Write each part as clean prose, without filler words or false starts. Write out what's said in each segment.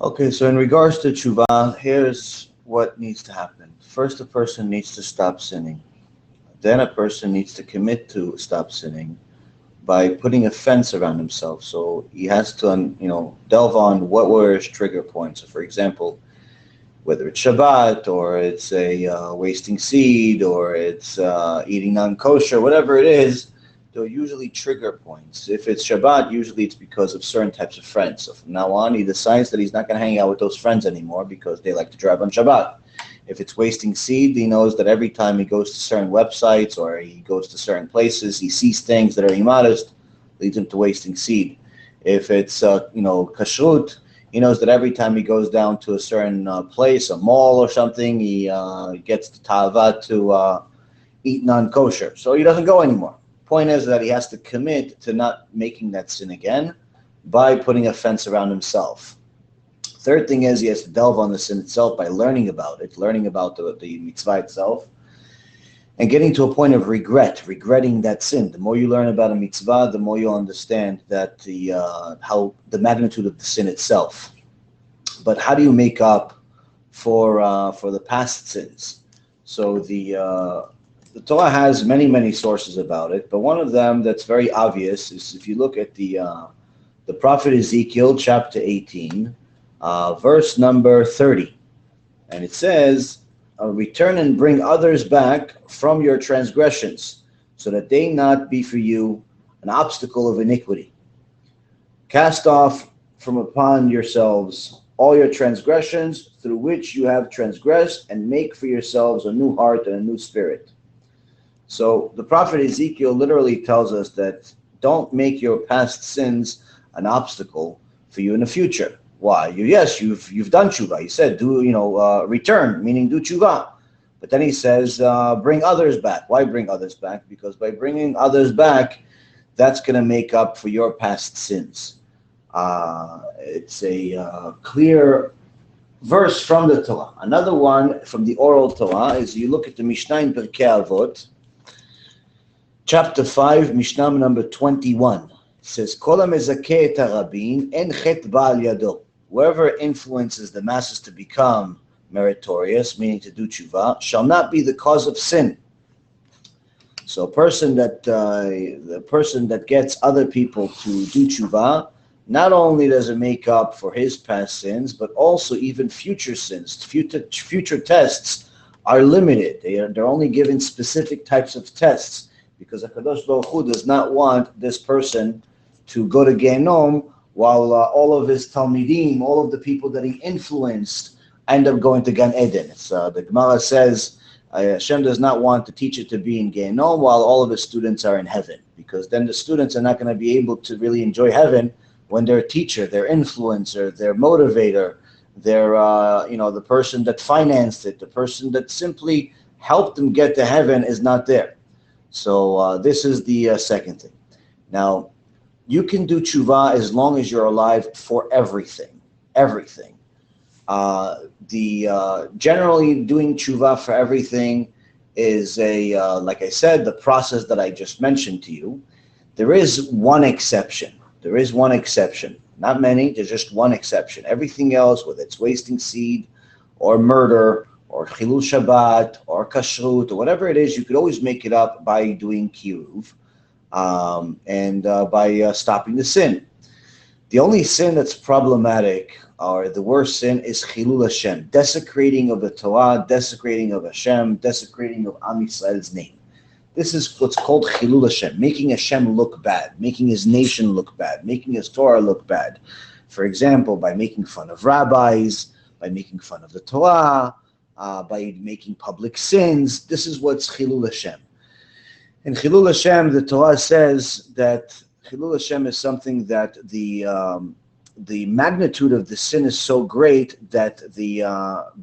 Okay, so in regards to tshuva, here's what needs to happen. First, a person needs to stop sinning. Then a person needs to commit to stop sinning by putting a fence around himself. So he has to, delve on what were his trigger points. So for example, whether it's Shabbat or it's a wasting seed or it's eating non-kosher, whatever it is, there are usually trigger points. If it's Shabbat, usually it's because of certain types of friends. So from now on, he decides that he's not going to hang out with those friends anymore because they like to drive on Shabbat. If it's wasting seed, he knows that every time he goes to certain websites or he goes to certain places, he sees things that are immodest, leads him to wasting seed. If it's, kashrut, he knows that every time he goes down to a certain place, a mall or something, he gets the ta'ava to eat non-kosher. So he doesn't go anymore. Point is that he has to commit to not making that sin again by putting a fence around himself. Third thing is he has to delve on the sin itself by learning about it, learning about the mitzvah itself, and getting to a point of regretting that sin. The more you learn about a mitzvah, the more you'll understand that how the magnitude of the sin itself. But how do you make up for the past sins? So the Torah has many sources about it, but one of them that's very obvious is if you look at the prophet Ezekiel, chapter 18, verse number 30, and it says, return and bring others back from your transgressions, so that they not be for you an obstacle of iniquity. Cast off from upon yourselves all your transgressions through which you have transgressed, and make for yourselves a new heart and a new spirit. So the prophet Ezekiel literally tells us that don't make your past sins an obstacle for you in the future. Why? You've done tshuva. He said, return, meaning do tshuva. But then he says, bring others back. Why bring others back? Because by bringing others back, that's going to make up for your past sins. It's a clear verse from the Torah. Another one from the oral Torah is you look at the Mishnah in Pirkei Avot, chapter 5, Mishnah number 21. It says, Kol ha-mezakeh et harabim en chet ba'al yado. Whoever influences the masses to become meritorious, meaning to do tshuva, shall not be the cause of sin. So the person that gets other people to do tshuva, not only does it make up for his past sins, but also even future sins. Future tests are limited. They're only given specific types of tests, because HaKadosh Baruch Hu does not want this person to go to Gehenom while all of his Talmidim, all of the people that he influenced, end up going to Gan Eden. The Gemara says Hashem does not want the teacher to be in Gehenom while all of his students are in heaven, because then the students are not going to be able to really enjoy heaven when their teacher, their influencer, their motivator, their the person that financed it, the person that simply helped them get to heaven is not there. So this is the second thing. Now, you can do tshuva as long as you're alive for everything. Generally doing tshuva for everything is like I said, the process that I just mentioned to you. There is one exception. Not many, there's just one exception. Everything else, whether it's wasting seed or murder or chilul Shabbat or kashrut or whatever it is, you could always make it up by doing kiruv and by stopping the sin. The only sin that's problematic, or the worst sin, is chilul Hashem, desecrating of the Torah, desecrating of Hashem, desecrating of Am Yisrael's name. This is what's called chilul Hashem, making Hashem look bad, making his nation look bad, making his Torah look bad. For example, by making fun of rabbis, by making fun of the Torah, by making public sins. This is what's chilul Hashem. In chilul Hashem, the Torah says that chilul Hashem is something that the magnitude of the sin is so great that the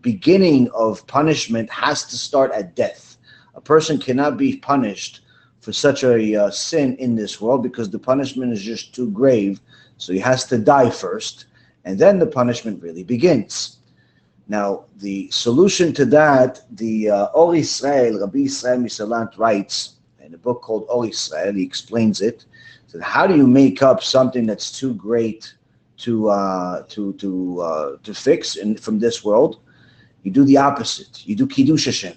beginning of punishment has to start at death. A person cannot be punished for such a sin in this world because the punishment is just too grave. So he has to die first, and then the punishment really begins. Now, the solution to that, the Or Yisrael, Rabbi Yisrael Misalant writes in a book called Or Yisrael, he explains it. So how do you make up something that's too great to fix from this world, you do the opposite. You do Kiddush Hashem.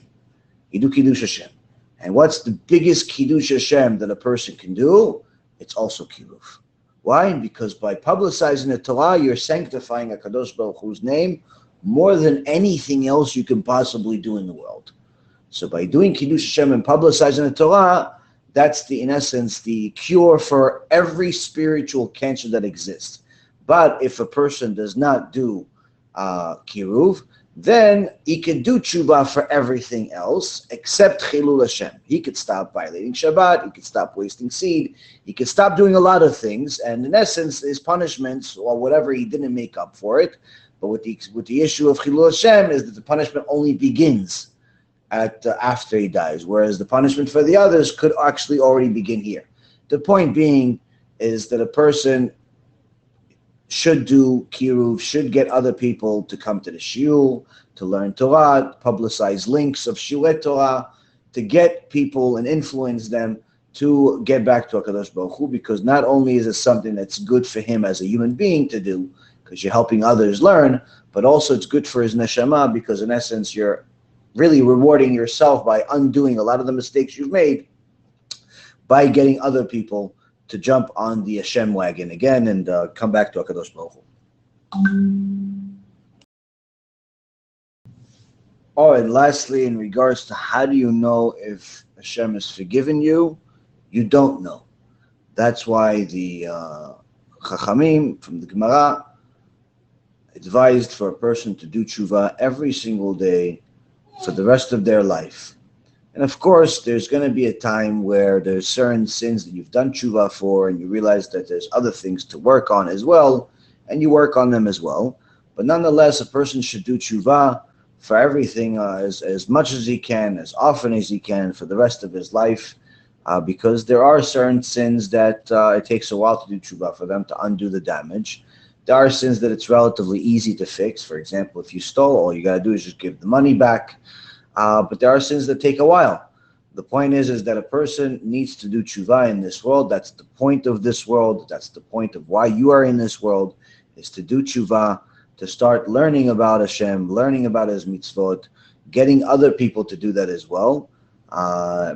You do Kiddush Hashem. And what's the biggest Kiddush Hashem that a person can do? It's also Kiruv. Why? Because by publicizing the Torah, you're sanctifying HaKadosh Baruch Hu's name more than anything else you can possibly do in the world. So by doing Kiddush Hashem and publicizing the Torah, that's in essence the cure for every spiritual cancer that exists. But if a person does not do Kiruv, then he can do Teshuvah for everything else except Chilul Hashem. He could stop violating Shabbat, he could stop wasting seed, he could stop doing a lot of things, and in essence, his punishments, or whatever, he didn't make up for it. But with the issue of Chilul Hashem is that the punishment only begins after he dies, whereas the punishment for the others could actually already begin here. The point being is that a person should do Kiruv, should get other people to come to the shiur, to learn Torah, publicize links of shiur Torah, to get people and influence them to get back to HaKadosh Baruch Hu, because not only is it something that's good for him as a human being to do, because you're helping others learn, but also it's good for his neshama, because in essence you're really rewarding yourself by undoing a lot of the mistakes you've made by getting other people to jump on the Hashem wagon again and come back to HaKadosh Baruch Hu. Oh, and lastly, in regards to how do you know if Hashem has forgiven you, you don't know. That's why the Chachamim from the Gemara advised for a person to do Teshuvah every single day for the rest of their life. And of course, there's going to be a time where there's certain sins that you've done Teshuvah for, and you realize that there's other things to work on as well, and you work on them as well. But nonetheless, a person should do Teshuvah for everything as much as he can, as often as he can, for the rest of his life, because there are certain sins that it takes a while to do Teshuvah for them to undo the damage. There are sins that it's relatively easy to fix. For example, if you stole, all you got to do is just give the money back. But there are sins that take a while. The point is that a person needs to do Teshuvah in this world. That's the point of this world. That's the point of why you are in this world, is to do Teshuvah, to start learning about Hashem, learning about His mitzvot, getting other people to do that as well,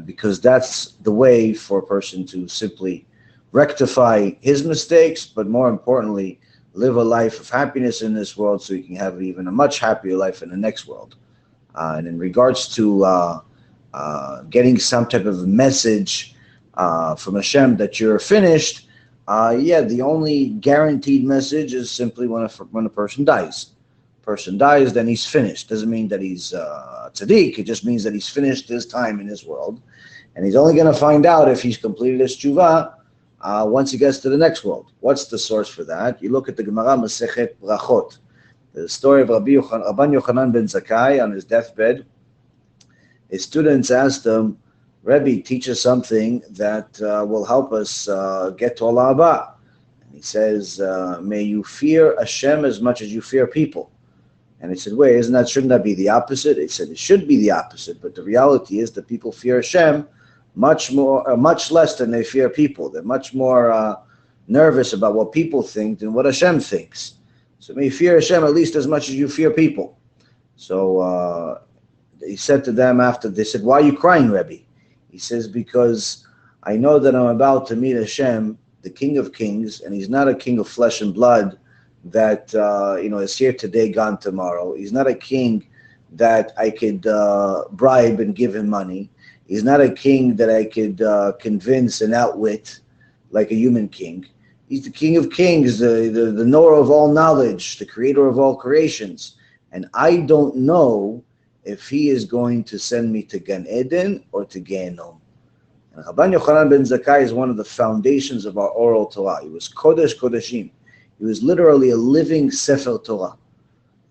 because that's the way for a person to simply rectify his mistakes, but more importantly, live a life of happiness in this world so you can have even a much happier life in the next world. And in regards to getting some type of message from Hashem that you're finished, the only guaranteed message is simply when a person dies. Person dies, then he's finished. Doesn't mean that he's tzaddik. It just means that he's finished his time in this world, and he's only going to find out if he's completed his teshuvah once he gets to the next world. What's the source for that? You look at the Gemara Masechet Brachot. The story of Rabbi Yochanan ben Zakkai on his deathbed. His students asked him, Rebbe, teach us something that will help us get to Allah Haba. And he says, may you fear Hashem as much as you fear people. And he said, wait, shouldn't that be the opposite? He said, it should be the opposite, but the reality is that people fear Hashem much less than they fear people. They're much more nervous about what people think than what Hashem thinks. So may you fear Hashem at least as much as you fear people. So he said to them after, they said, why are you crying, Rebbe? He says, because I know that I'm about to meet Hashem, the King of Kings, and He's not a king of flesh and blood that is here today, gone tomorrow. He's not a king that I could bribe and give him money. He's not a king that I could convince and outwit like a human king. He's the King of Kings, the knower of all knowledge, the creator of all creations. And I don't know if He is going to send me to Gan Eden or to Gehenom. And Rabbi Yochanan ben Zakkai is one of the foundations of our oral Torah. He was Kodesh Kodeshim. He was literally a living Sefer Torah.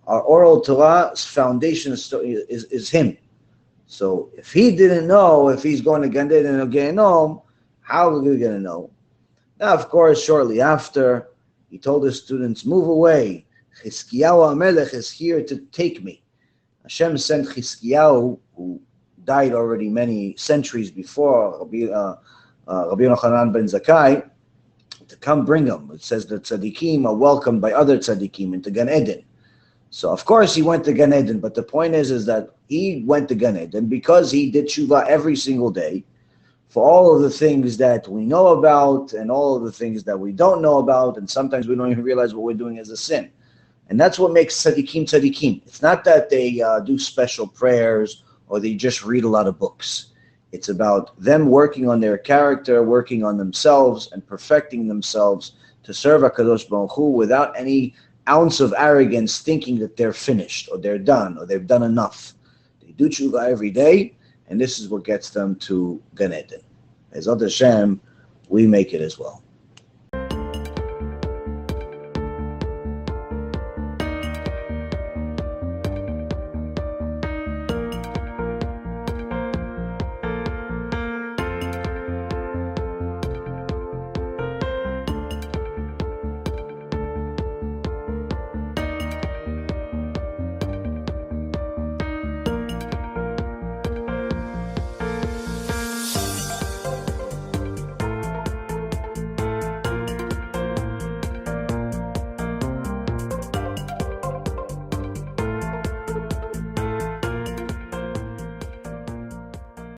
Our oral Torah's foundation is him. So if he didn't know if he's going to Gan Eden or Gehenom, how are we going to know? Now, of course, shortly after, he told his students, move away. Chizkiyahu HaMelech is here to take me. Hashem sent Chizkiyahu, who died already many centuries before Rabbi Yochanan ben Zakkai, to come bring them. It says that tzaddikim are welcomed by other tzaddikim into Gan Eden. So of course he went to Gan Eden, but the point is that he went to Gan Eden because he did Teshuvah every single day for all of the things that we know about and all of the things that we don't know about, and sometimes we don't even realize what we're doing is a sin. And that's what makes tzaddikim tzaddikim. It's not that they do special prayers or they just read a lot of books. It's about them working on their character, working on themselves, and perfecting themselves to serve HaKadosh Baruch Hu without any ounce of arrogance, thinking that they're finished or they're done or they've done enough. They do Teshuvah every day, and this is what gets them to Gan Eden. As Hashem, we make it as well.